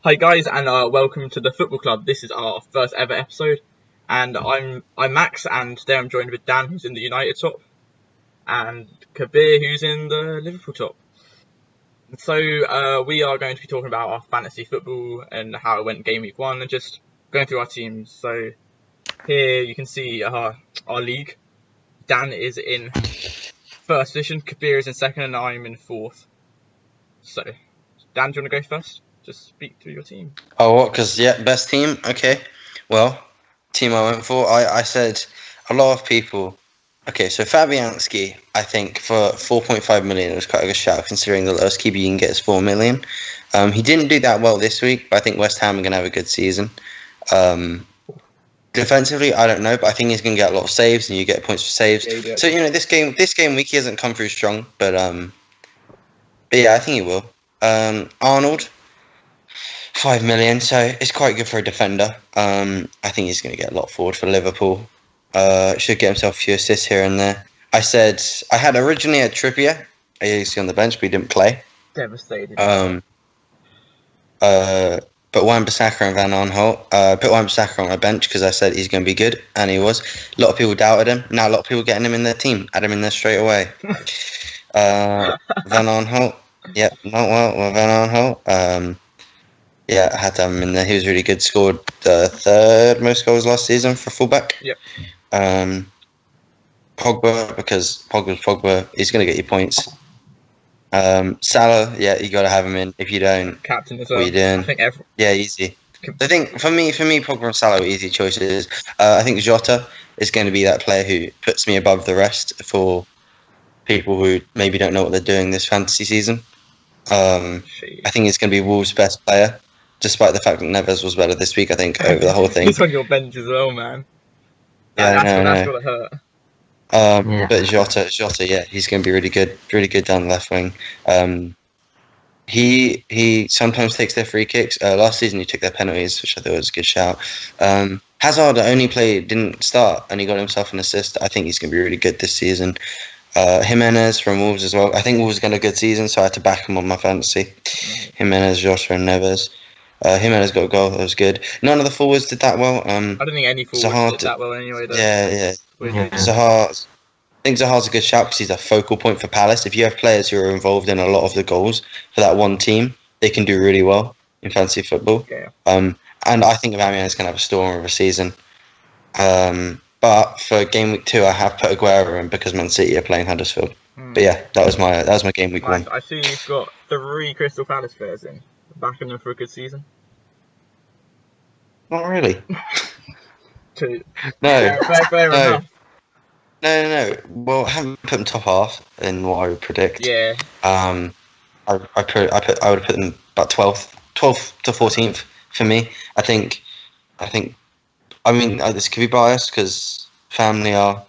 Hi guys, and welcome to the Football Club. This is our first ever episode, and I'm Max, and today I'm joined with Dan, who's in the United top, and Kabir, who's in the Liverpool top. So we are going to be talking about our fantasy football and how it went game week 1, and just going through our teams. So here you can see our league. Dan is in first position, Kabir is in second, and I'm in fourth. So Dan, do you want to go first? Just speak through your team. Oh, what? Because, best team? Okay. Well, team I went for, I said a lot of people. Okay, so Fabianski, I think, for 4.5 million, it was quite a good shout, considering the lowest keeper you can get is 4 million. He didn't do that well this week, but I think West Ham are going to have a good season. Defensively, I don't know, but I think he's going to get a lot of saves, and you get points for saves. Yeah, so, this game week, he hasn't come through strong, but yeah, I think he will. Arnold, 5 million, so it's quite good for a defender. I think he's going to get a lot forward for Liverpool. Should get himself a few assists here and there. I had originally a Trippier. He's on the bench, but he didn't play. Devastated. But Wan-Bissaka and Van Aanholt. Put Wan-Bissaka on my bench because I said he's going to be good, and he was. A lot of people doubted him. Now a lot of people getting him in their team. Add him in there straight away. Van Aanholt. Yep, not well. Van Aanholt. Yeah, I had to have him in there. He was really good. Scored the third most goals last season for fullback. Yep. Pogba, because Pogba, he's going to get you points. Salah, yeah, you got to have him in. If you don't, captain as well. What are you doing? I think yeah, easy. I think for me, Pogba and Salah were easy choices. I think Jota is going to be that player who puts me above the rest for people who maybe don't know what they're doing this fantasy season. I think he's going to be Wolves' best player, despite the fact that Neves was better this week, I think, over the whole thing. He's on your bench as well, man. Yeah, that's got to hurt. But Jota, yeah, he's going to be really good down the left wing. He sometimes takes their free kicks. Last season he took their penalties, which I thought was a good shout. Hazard didn't start, and he got himself an assist. I think he's going to be really good this season. Jimenez from Wolves as well. I think Wolves got a good season, so I had to back him on my fantasy. Jimenez, Joshua, and Neves. Jimenez got a goal. That was good. None of the forwards did that well. I don't think any forwards did that well anyway. Though. Yeah. Zaha. I think Zaha's a good shout because he's a focal point for Palace. If you have players who are involved in a lot of the goals for that one team, they can do really well in fantasy football. Okay. And I think Aubameyang's going to have a storm of a season. But for game week 2, I have put Aguero in because Man City are playing Huddersfield. But yeah, that was my game week 1. I see you've got 3 Crystal Palace players in, backing them for a good season. Not really. 2. No. Fair enough. No. Well, I haven't put them top half in what I would predict. Yeah. I would have put them about 12th to 14th for me. I mean, this could be biased because family are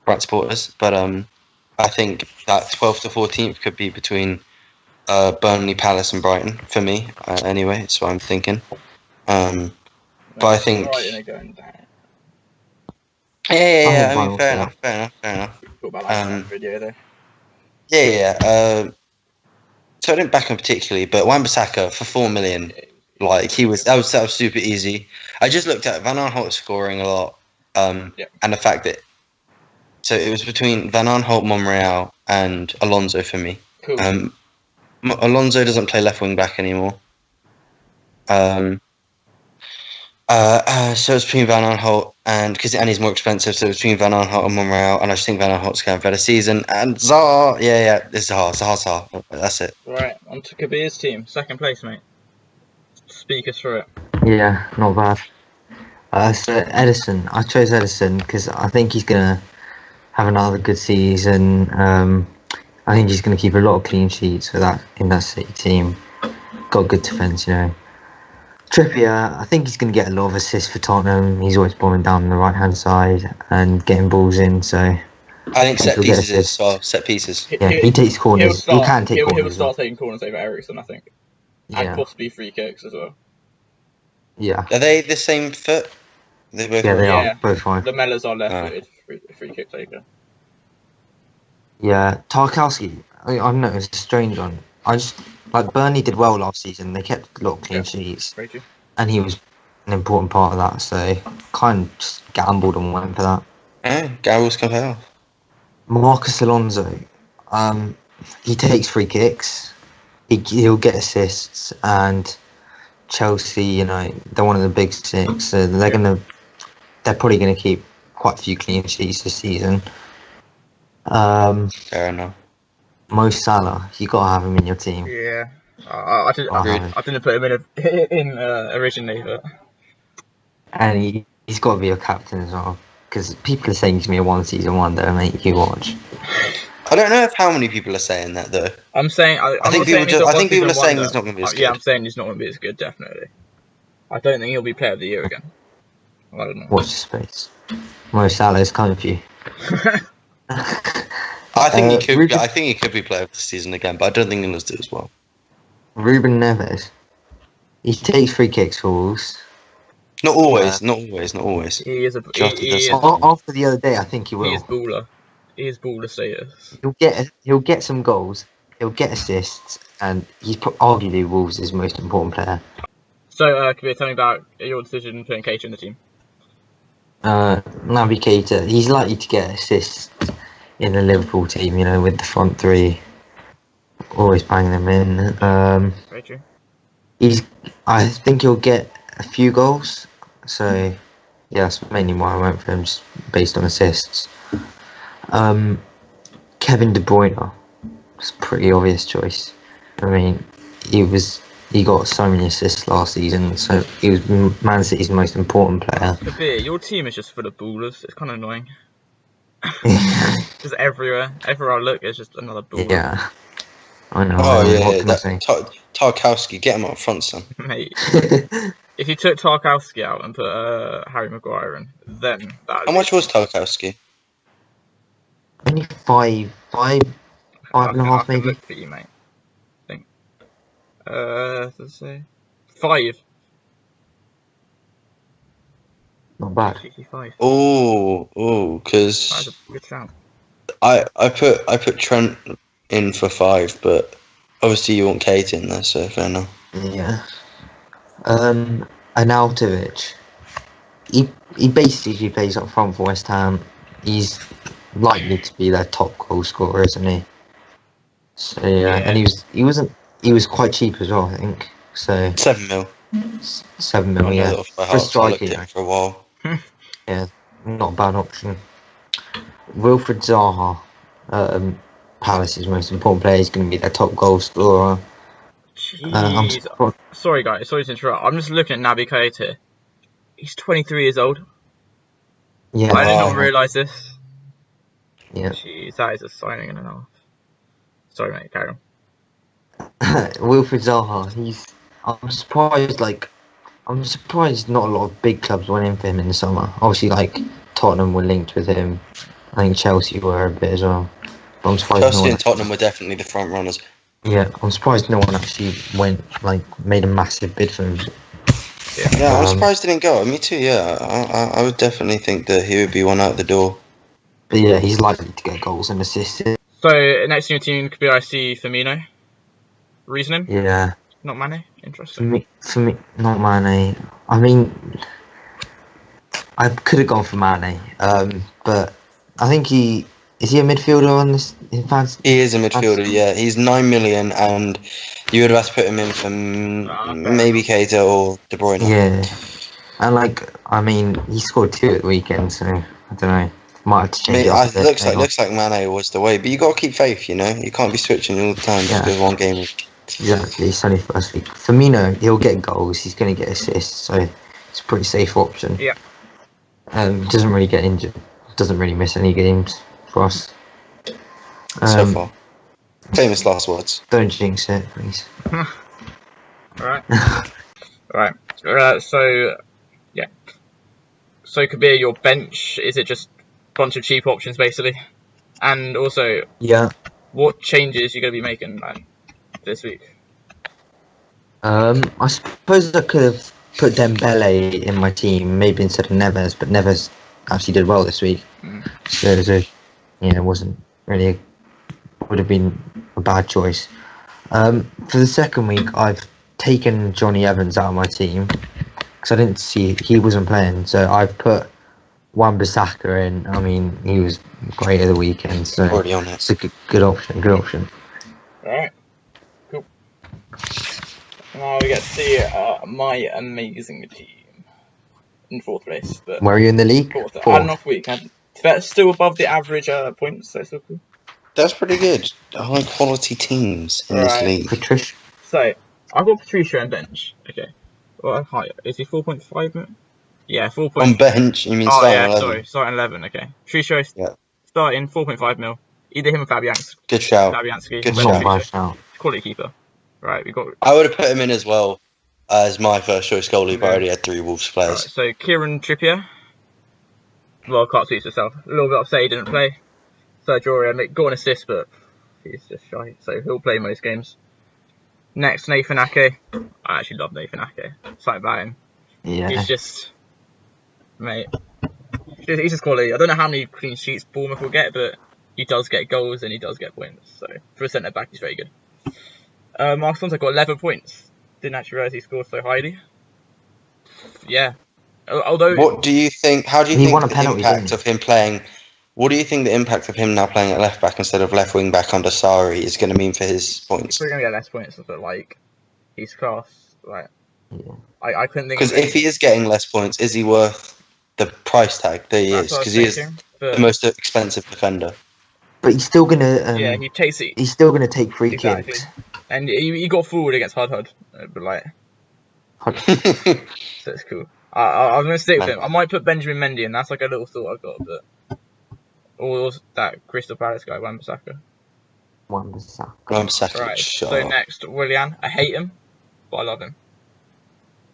Brighton supporters, but I think that 12th to 14th could be between Burnley, Palace, and Brighton for me. Anyway, that's what I'm thinking. But I think. Brighton are going down. Yeah. I mean, fair enough. What about that video though? Yeah. So I didn't back him particularly, but Wan-Bissaka for 4 million. Like that was super easy. I just looked at Van Aanholt scoring a lot, and the fact that it was between Van Aanholt, Monreal, and Alonso for me. Cool. Alonso doesn't play left wing back anymore. So it's between Van Aanholt and he's more expensive. So it's between Van Aanholt and Monreal, and I just think Van Aanholt's going to have a better season. And Zaha, it's Zaha. That's it. Right, on to Kabir's team, second place, mate. Speak us through it. Yeah, not bad. So Edison, I chose Edison because I think he's going to have another good season. I think he's going to keep a lot of clean sheets in that City team. Got good defence, Trippier, I think he's going to get a lot of assists for Tottenham. He's always bombing down the right-hand side and getting balls in, so... I think set pieces as well. Set pieces. Yeah, he takes corners. He can take corners. He will start taking corners over Ericsson, I think. And possibly free kicks as well. Yeah. Are they the same foot? They are. Both fine. The Mellors are left-footed free kick taker. Yeah. Tarkowski, I've noticed a strange one. Like Burnley did well last season. They kept a lot of clean sheets, Very true. and he was an important part of that. So kind of just gambled and went for that. Yeah, Garrels can pay off. Marcus Alonso, he takes free kicks. He'll get assists, and Chelsea, you know, they're one of the big six, so they're probably gonna keep quite a few clean sheets this season. Fair enough. Mo Salah, you gotta have him in your team. Yeah. I didn't put him in originally, but And he's got to be a captain as well, because people are saying he's gonna be a one season wonder, mate. You watch. I don't know if how many people are saying that though. I'm saying I think people are saying he's not going to be as good. Yeah, I'm saying he's not going to be as good. Definitely. I don't think he'll be Player of the Year again. I don't know. Watch the space. Mo Salah is coming for you. I think he could. I think he could be Player of the Season again, but I don't think he'll do as well. Ruben Neves. He takes free kicks for Wolves. Not always. Not always. He is a. After the other day, I think he will. He is baller. He is baller status. He'll get some goals. He'll get assists, and he's arguably Wolves' most important player. So, can you tell me about your decision putting Keita in the team? Naby Keita, he's likely to get assists in the Liverpool team, you know, with the front three. Always bang them in. Very true. I think he'll get a few goals. So, yeah, that's mainly why I went for him, just based on assists. Kevin De Bruyne, it's a pretty obvious choice. I mean, he got so many assists last season, so he was Man City's most important player. Kabir, your team is just full of ballers. It's kind of annoying. Just everywhere I look, it's just another baller. Yeah, I know. Oh yeah, Tarkowski, get him up front, son. Mate, if you took Tarkowski out and put Harry Maguire in, then that. How much was Tarkowski? Only five and a half, maybe. Look for you, mate. I think. Let's say 5. Not bad. 55. Because That's a good shout. I put Trent in for 5, but obviously you want Kate in there, so fair enough. Yeah. Arnautovic. He basically plays up front for West Ham. He's likely to be their top goal scorer, isn't he? So yeah, and he was quite cheap as well, I think. So 7 mil. 7 mil, yeah. For a striker, yeah. For a while. Yeah, not a bad option. Wilfred Zaha, Palace's most important player. He's going to be their top goal scorer. Sorry guys, sorry to interrupt. I'm just looking at Naby Keita. He's 23 years old. Yeah. I did not realise this. Yeah. Jeez, that is a signing and a half. Sorry mate, carry on. Wilfred Zaha, I'm surprised not a lot of big clubs went in for him in the summer. Obviously, like Tottenham were linked with him. I think Chelsea were a bit as well. But I'm surprised Chelsea and Tottenham were definitely the front runners. Yeah, I'm surprised no one actually made a massive bid for him. Yeah, I'm surprised he didn't go. Me too. Yeah, I would definitely think that he would be one out the door. But yeah, he's likely to get goals and assists. So next in your team could be I see Firmino. Reasoning? Yeah. Not Mane? Interesting. For me, not Mane. I mean, I could have gone for Mane, but I think is he a midfielder on this? In fact, he is a midfielder. Yeah, he's 9 million, and you would have to put him in for maybe Keita or De Bruyne. Yeah, and I mean, he scored 2 at the weekend, so I don't know. Might have to change it. Looks like Mane was the way, but you got to keep faith. You know, you can't be switching all the time just because one game week. Exactly, it's only first week. Firmino, he'll get goals. He's going to get assists, so it's a pretty safe option. Yeah. Doesn't really get injured. Doesn't really miss any games for us. So far. Famous last words. Don't jinx it, please. Alright. Alright. So, yeah. So, Kabir, your bench, is it just a bunch of cheap options, basically? And also, what changes you going to be making, man, this week? I suppose I could have put Dembele in my team, maybe instead of Neves, but Neves actually did well this week. So, it wasn't really would have been a bad choice. For the second week, I've taken Johnny Evans out of my team because I didn't see he wasn't playing, so I've put Wan-Bissaka in. I mean, he was great at the weekend, so Already on it. it's a good option. Good option. Alright, cool. Now we get to see my amazing team in 4th place. But Where are you in the league? 4th. I Fourth. had an off week. That's still above the average points, so it's still cool. That's pretty good. High quality teams in this Right. league. Patricia. So, I've got Patricia on bench. Okay. Well, hi. Is he 4.5 minutes? Yeah, 4. On bench, you mean Oh, starting yeah, 11? sorry. Starting 11, okay. Patricia Yeah. starting 4.5 mil. Either him or Fabianski. Good shout. Fabianski. Good but shout. Not bad Patricia. shout. Quality keeper. Right, we got. I would have put him in as well as my first choice goalie, but I Yeah. already had 3 Wolves Right, players. so Kieran Trippier. Well, can't suit himself. A little bit upset he didn't play. Sergio Aurier got an assist, but he's just shy, so he'll play most games. Next, Nathan Ake. I actually love Nathan Ake. Something about him. Yeah. He's just, mate. He's just quality. I don't know how many clean sheets Bournemouth will get, but he does get goals and he does get points. So for a centre back, he's very good. Mark Stonto got 11 points. Didn't actually realise he scored so highly. Yeah. Although. What do you think? How do you He think won a the penalty, impact didn't of him playing? What do you think the impact of him now playing at left back instead of left wing back under Sarri is going to mean for his He's points? probably gonna get less points, but like, he's class. Like, Yeah. I couldn't think. Because of if he is getting less points, is he worth the price tag that he is? That's what I was Because he is thinking, but the most expensive defender. But he's still gonna. yeah, he takes it He's still gonna take free exactly, kicks. and he got forward against Hud, but like, so it's cool. I was gonna stick with him. I might put Benjamin Mendy in. That's like a little thought I've got, but or that Crystal Palace guy, Wan-Bissaka. Wan-Bissaka. Wan-Bissaka, Right. sure. So next, Willian. I hate him, but I love him.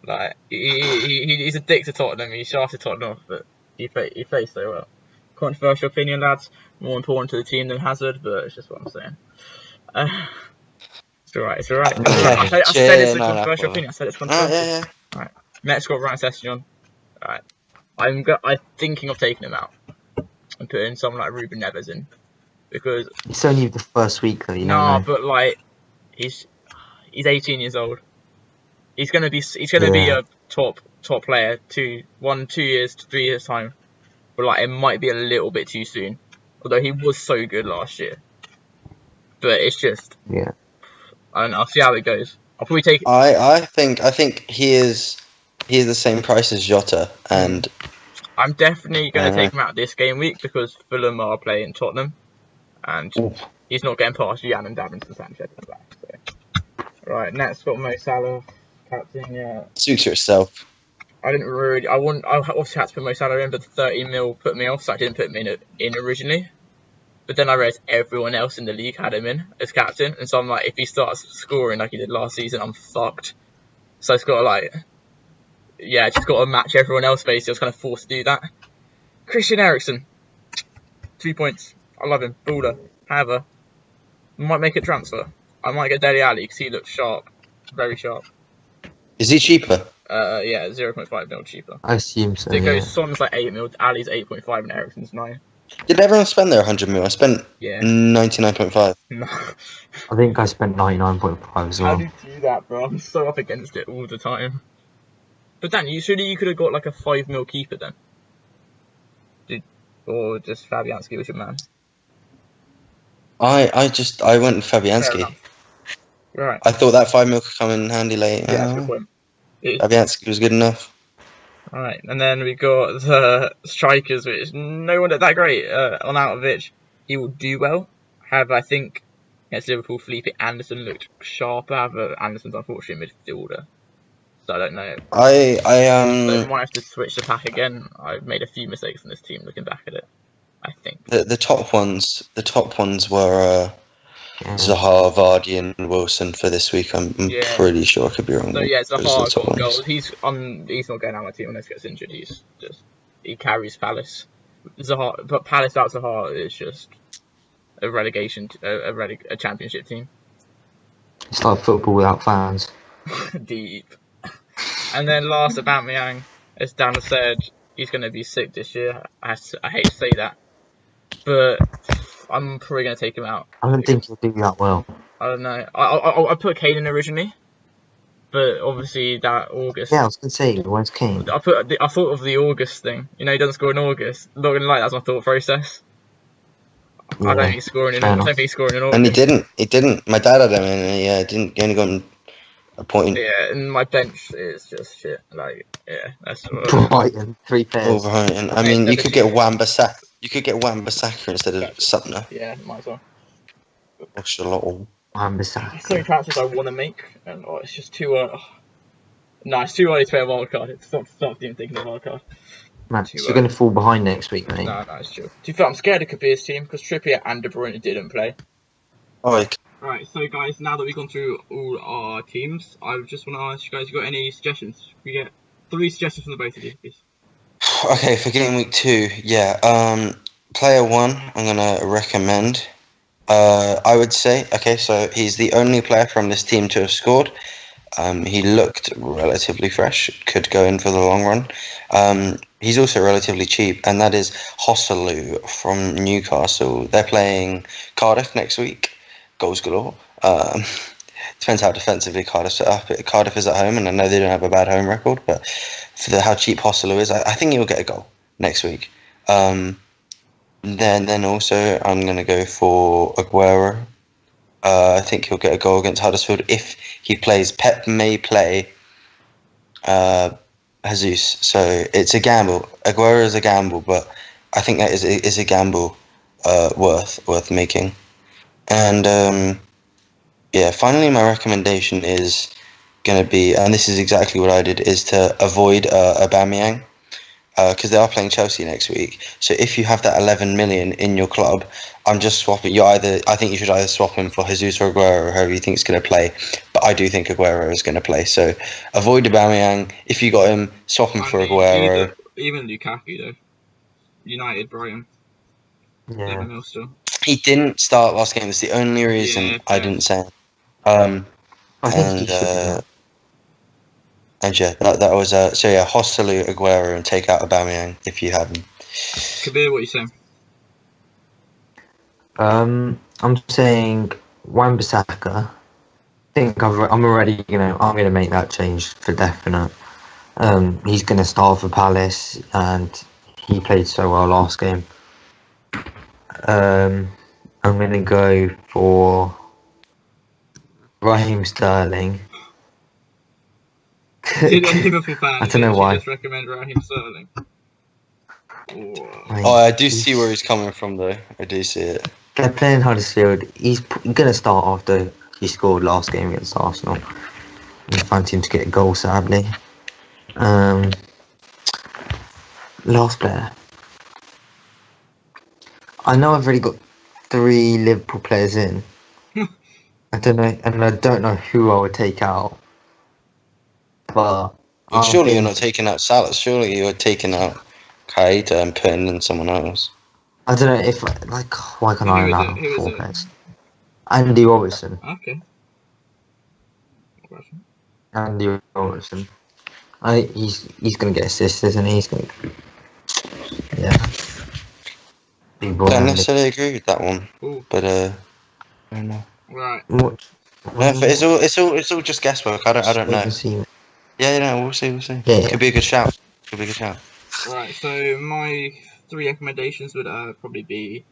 Like he's a dick to Tottenham. He shafted Tottenham, but he plays so well. Controversial opinion, lads. More important to the team than Hazard, but it's just what I'm saying. It's alright. It's alright. Okay, I said it's cheer, a no, controversial no, opinion. I said it's Oh, controversial. yeah. Next, got Ryan Sessegnon. Alright. I'm thinking of taking him out and putting someone like Ruben Neves in because It's only the first week though. You know. but like he's 18 years old. He's gonna be a top player 2 years to 3 years time, but like it might be a little bit too soon. Although he was so good last year, but it's just Yeah. I don't know. I'll see how it goes. I'll probably take. I think he is the same price as Jota, and I'm definitely going to take him out this game week because Fulham are playing Tottenham, and he's not getting past Jan and Davinson Sanchez at the back. So. Right, next got Mo Salah, captain. Yeah, suits yourself. I obviously had to put Mo Salah in, but the 30 mil put me off, so I didn't put him in originally. But then I realised everyone else in the league had him in as captain, and so I'm like, if he starts scoring like he did last season, I'm fucked. So it's got to just got to match everyone else basically. I was kind of forced to do that. Christian Eriksen, 2 points. I love him, baller. However, might make a transfer. I might get Dele Alli because he looks sharp, very sharp. Is he cheaper? Yeah, 0.5 mil cheaper. I assume so. So it Yeah. goes Son's like 8 mil, Ali's 8.5, and Eriksen's 9. Did everyone spend their 100 mil? I spent 99.5. No. I think I spent 99.5 as How well. do you do that, bro? I'm so up against it all the time. But Dan, you could have got like a 5 mil keeper then. Or just Fabianski was your man. I went with Fair Fabianski. enough. Right. I thought that 5 mil could come in handy late. Yeah, that's a good point. Fabianski was good enough. Alright, and then we got the strikers, which no one that great. Arnautovic, he will do well. However, I think against Liverpool, Felipe Anderson looked sharper, but Anderson's unfortunately a midfielder. So I don't know. So we might have to switch the pack again. I've made a few mistakes in this team looking back at it, I think. The top ones were Zaha, Vardy, and Wilson for this week. I'm pretty sure I could be wrong. So yeah, Zaha got ones. goals. He's not going out of my team unless he gets injured. He carries Palace. Zaha, but Palace out Zaha is just a relegation, a championship team. It's like football without fans. Deep. And then last, Aubameyang, as Dan has said, he's going to be sick this year. I hate to say that, but I'm probably going to take him out. I don't think he'll do that well. I don't know. I put Kane in originally, but obviously that August. Yeah, I was gonna say, where's Kane? I thought of the August thing. You know, he doesn't score in August. Not gonna lie, that's my thought process. Yeah, I don't think he's scoring in. I don't think he's scoring in August. And he didn't. My dad had him, and yeah, didn't. He only got a point. Yeah, and my bench is just shit. Like, yeah, that's what. Brighton, 3 pairs. Overhunting. I mean, you could get Wan-Bissaka. You could get Wan-Bissaka instead of Sumner. Yeah, might as well. Extra lot. Wan-Bissaka. So many transfers I want to make, and it's just too early. No, it's too early to play a wild card. It's not even thinking of a wild card. Max, you're going to fall behind next week, mate. No, it's true. To be fair, I'm scared of Kabir's team because Trippier and De Bruyne didn't play. Oh, Alright, so guys, now that we've gone through all our teams, I just want to ask you guys, you got any suggestions? We get 3 suggestions from the both of you, please. Okay, for game week 2, yeah. Player 1, I'm gonna recommend. I would say, okay, so he's the only player from this team to have scored. He looked relatively fresh, could go in for the long run. He's also relatively cheap, and that is Hosselu from Newcastle. They're playing Cardiff next week. Goals galore. Depends how defensively Cardiff's set up. Cardiff is at home, and I know they don't have a bad home record, but for how cheap Hosselu is, I think he'll get a goal next week. Then also I'm going to go for Aguero. I think he'll get a goal against Huddersfield if he plays. Pep may play Jesus, so it's a gamble. Aguero is a gamble, but I think that is a gamble worth making. And yeah, finally, my recommendation is going to be, and this is exactly what I did, is to avoid Aubameyang. Because they are playing Chelsea next week. So if you have that 11 million in your club, I'm just swapping. I think you should either swap him for Jesus or Aguero, or whoever you think is going to play. But I do think Aguero is going to play. So avoid Aubameyang. If you got him, swap him for Aguero. Even Lukaku though. United, Brighton. Yeah. He didn't start last game. That's the only reason I didn't say him. I think he should. And yeah, that was so yeah, Hosselu, Aguero, and take out Aubameyang if you have him. Kabir, what are you saying? I'm saying Wan-Bissaka. I think I'm already I'm gonna make that change for definite. He's gonna start for Palace, and he played so well last game. I'm gonna go for Raheem Sterling. Liverpool fans, I don't know why. Just recommend Raheem Sterling. Oh, I do see where he's coming from, though. I do see it. They're playing Huddersfield. He's gonna start after he scored last game against Arsenal. I fancy him to get a goal, sadly. Last player. I know I've already got 3 Liverpool players in. I don't know, and I don't know who I would take out. But surely you're not taking out Salah. Surely you're taking out Kaita and putting in someone else. I don't know if why can't I have 4 players? Andy Robertson. Okay. Andy Robertson. He's gonna get assists, isn't he? He's gonna. Yeah. I don't necessarily agree with that one. Ooh. But I don't know. Right. What? No, but it's all just guesswork. I don't know. Yeah, we'll see. Yeah. Could be a good shout. Right, so my 3 recommendations would probably be,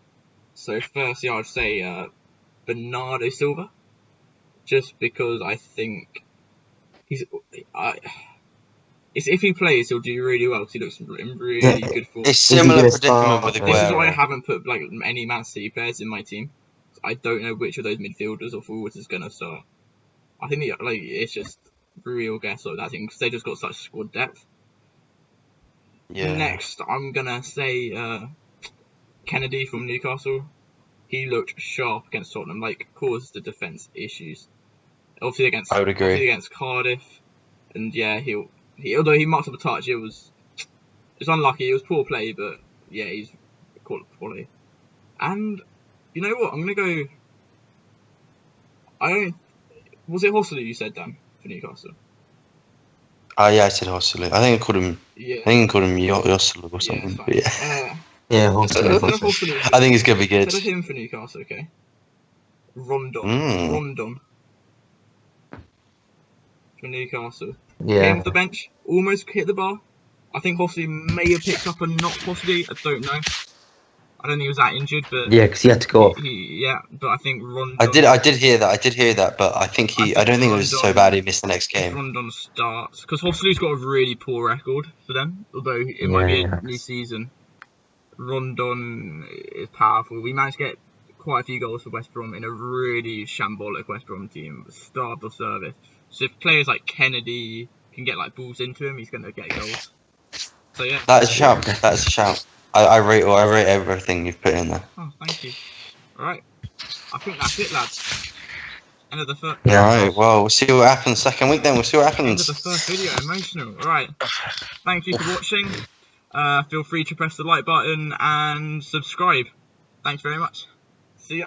so firstly I'd say Bernardo Silva, just because I think if he plays he'll do really well because he looks in really good form. It's similar predicament with Aguero. This is why I haven't put any Man City players in my team. I don't know which of those midfielders or forwards is going to start. I think it's just real guess of that thing because they just got such squad depth. Yeah. Next, I'm gonna say Kennedy from Newcastle. He looked sharp against Tottenham, caused the defense issues. Obviously against Cardiff, and yeah, he although he marked up a touch, it's unlucky. It was poor play, but yeah, he's quality. And you know what? I'm gonna go. Was it Hosselu you said, Dan, for Newcastle? Yeah, I said Hosselu. I think I called him. Yeah. I think I called him Yosselu or something. Yeah, Hosselu. I think he's gonna be good. Instead of him for Newcastle, okay. Rondon for Newcastle. Yeah. Came off the bench, almost hit the bar. I think Hossley may have picked up a knock, possibly. I don't know. I don't think he was that injured, but Yeah, because he had to go off. But I think Rondon. I did hear that, but I think I don't think it was so bad he missed the next game. Rondon starts because Hossley's got a really poor record for them, although it might be a new season. Rondon is powerful. We managed to get quite a few goals for West Brom in a really shambolic West Brom team, starved of service. So if players like Kennedy can get like balls into him, he's going to get goals. So yeah, that is a shout. I rate everything you've put in there. Oh, thank you. All right, I think that's it, lads. End of the first. Yeah, right. Well, we'll see what happens second week. Then we'll see what happens. End of the first video. Emotional. All right. Thank you for watching. Feel free to press the like button and subscribe. Thanks very much. See ya.